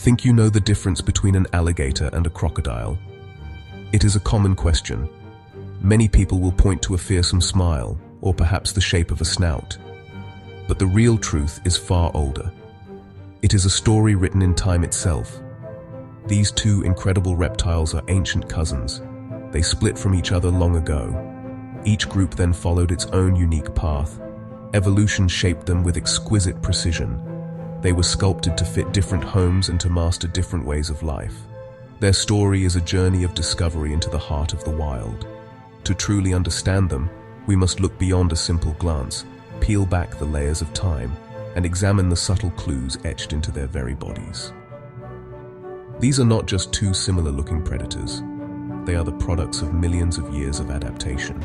Think you know the difference between an alligator and a crocodile? It is a common question. Many people will point to a fearsome smile, or perhaps the shape of a snout. But the real truth is far older. It is a story written in time itself. These two incredible reptiles are ancient cousins. They split from each other long ago. Each group then followed its own unique path. Evolution shaped them with exquisite precision. They were sculpted to fit different homes and to master different ways of life. Their story is a journey of discovery into the heart of the wild. To truly understand them, we must look beyond a simple glance, peel back the layers of time, and examine the subtle clues etched into their very bodies. These are not just two similar-looking predators. They are the products of millions of years of adaptation.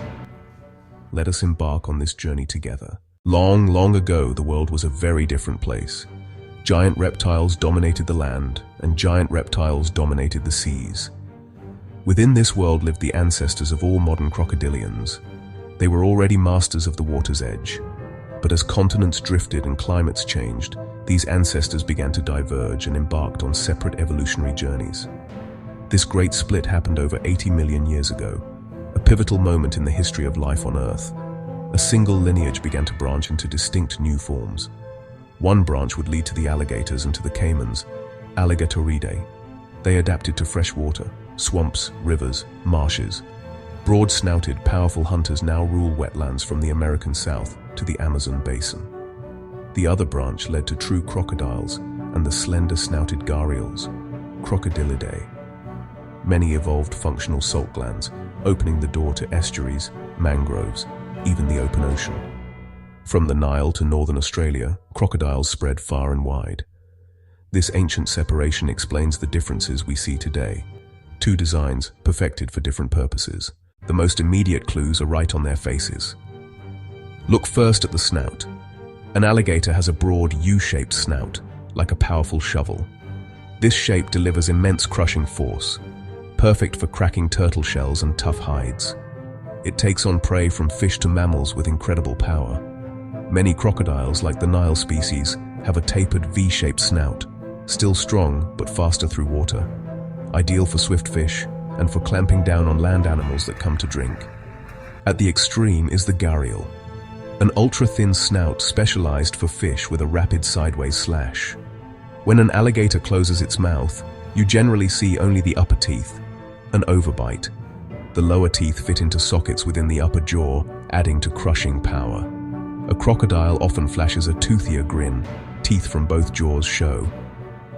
Let us embark on this journey together. Long, long ago, the world was a very different place. Giant reptiles dominated the land, and giant reptiles dominated the seas. Within this world lived the ancestors of all modern crocodilians. They were already masters of the water's edge. But as continents drifted and climates changed, these ancestors began to diverge and embarked on separate evolutionary journeys. This great split happened over 80 million years ago, a pivotal moment in the history of life on Earth. A single lineage began to branch into distinct new forms. One branch would lead to the alligators and to the caimans, Alligatoridae. They adapted to fresh water, swamps, rivers, marshes. Broad-snouted, powerful hunters now rule wetlands from the American South to the Amazon basin. The other branch led to true crocodiles and the slender-snouted gharials, Crocodylidae. Many evolved functional salt glands, opening the door to estuaries, mangroves, even the open ocean. From the Nile to northern Australia, crocodiles spread far and wide. This ancient separation explains the differences we see today. Two designs, perfected for different purposes. The most immediate clues are right on their faces. Look first at the snout. An alligator has a broad U-shaped snout, like a powerful shovel. This shape delivers immense crushing force, perfect for cracking turtle shells and tough hides. It takes on prey from fish to mammals with incredible power. Many crocodiles, like the Nile species, have a tapered V-shaped snout, still strong but faster through water, ideal for swift fish and for clamping down on land animals that come to drink. At the extreme is the gharial, an ultra-thin snout specialized for fish with a rapid sideways slash. When an alligator closes its mouth, you generally see only the upper teeth, an overbite. The lower teeth fit into sockets within the upper jaw, adding to crushing power. A crocodile often flashes a toothier grin, teeth from both jaws show.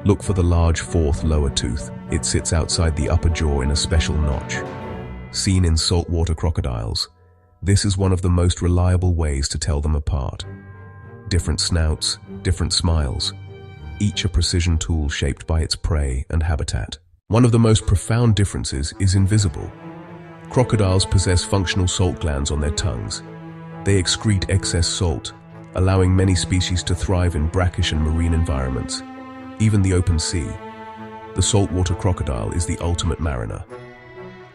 Look for the large fourth lower tooth. It sits outside the upper jaw in a special notch. Seen in saltwater crocodiles, this is one of the most reliable ways to tell them apart. Different snouts, different smiles, each a precision tool shaped by its prey and habitat. One of the most profound differences is invisible. Crocodiles possess functional salt glands on their tongues. They excrete excess salt, allowing many species to thrive in brackish and marine environments, even the open sea. The saltwater crocodile is the ultimate mariner.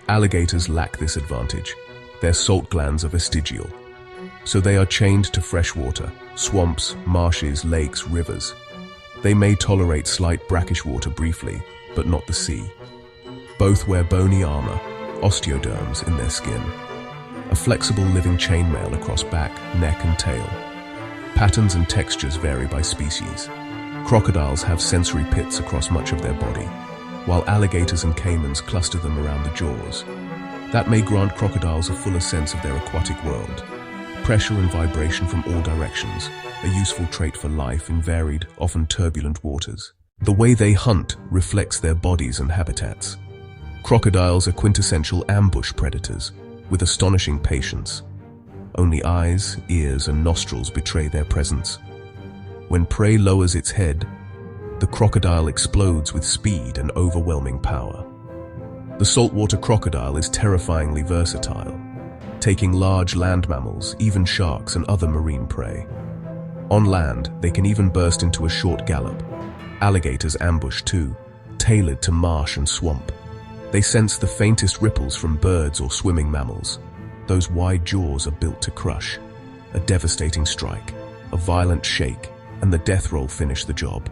Alligators lack this advantage. Their salt glands are vestigial, so they are chained to fresh water, swamps, marshes, lakes, rivers. They may tolerate slight brackish water briefly, but not the sea. Both wear bony armor, osteoderms, in their skin. A flexible living chainmail across back, neck, and tail. Patterns and textures vary by species. Crocodiles have sensory pits across much of their body, while alligators and caimans cluster them around the jaws. That may grant crocodiles a fuller sense of their aquatic world. Pressure and vibration from all directions, a useful trait for life in varied, often turbulent waters. The way they hunt reflects their bodies and habitats. Crocodiles are quintessential ambush predators, with astonishing patience. Only eyes, ears, and nostrils betray their presence. When prey lowers its head, the crocodile explodes with speed and overwhelming power. The saltwater crocodile is terrifyingly versatile, taking large land mammals, even sharks and other marine prey. On land, they can even burst into a short gallop. Alligators ambush too, tailored to marsh and swamp. They sense the faintest ripples from birds or swimming mammals. Those wide jaws are built to crush. A devastating strike, a violent shake, and the death roll finish the job.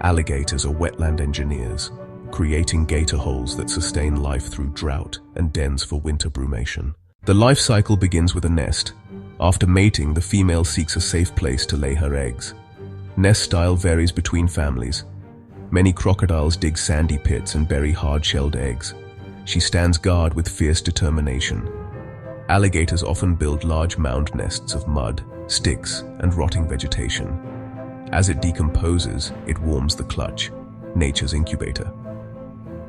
Alligators are wetland engineers, creating gator holes that sustain life through drought and dens for winter brumation. The life cycle begins with a nest. After mating, the female seeks a safe place to lay her eggs. Nest style varies between families. Many crocodiles dig sandy pits and bury hard-shelled eggs. She stands guard with fierce determination. Alligators often build large mound nests of mud, sticks, and rotting vegetation. As it decomposes, it warms the clutch, nature's incubator.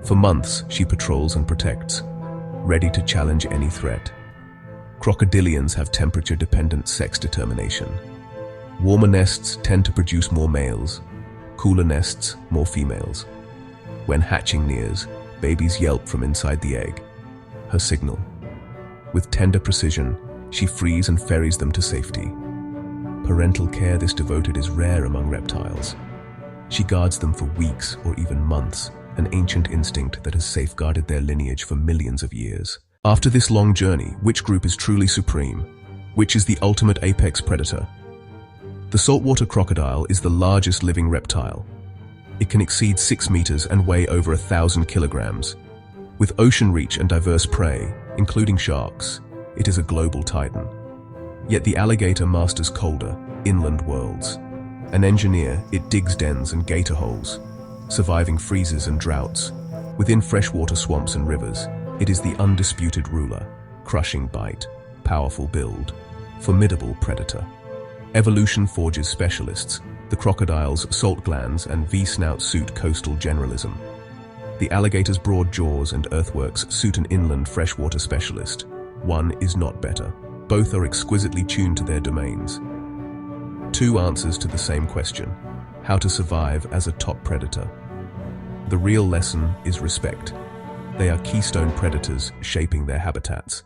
For months, she patrols and protects, ready to challenge any threat. Crocodilians have temperature-dependent sex determination. Warmer nests tend to produce more males, cooler nests more females. When hatching nears, babies yelp from inside the egg, her signal. With tender precision, she frees and ferries them to safety. Parental care this devoted is rare among reptiles. She guards them for weeks or even months, an ancient instinct that has safeguarded their lineage for millions of years. After this long journey, which group is truly supreme? Which is the ultimate apex predator? The saltwater crocodile is the largest living reptile. It can exceed 6 meters and weigh over 1,000 kilograms. With ocean reach and diverse prey, including sharks, it is a global titan. Yet the alligator masters colder, inland worlds. An engineer, it digs dens and gator holes, surviving freezes and droughts. Within freshwater swamps and rivers, it is the undisputed ruler, crushing bite, powerful build, formidable predator. Evolution forges specialists. The crocodile's salt glands and V-snout suit coastal generalism. The alligator's broad jaws and earthworks suit an inland freshwater specialist. One is not better. Both are exquisitely tuned to their domains. Two answers to the same question: how to survive as a top predator. The real lesson is respect. They are keystone predators shaping their habitats.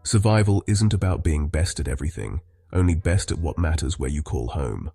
Survival isn't about being best at everything, only best at what matters where you call home.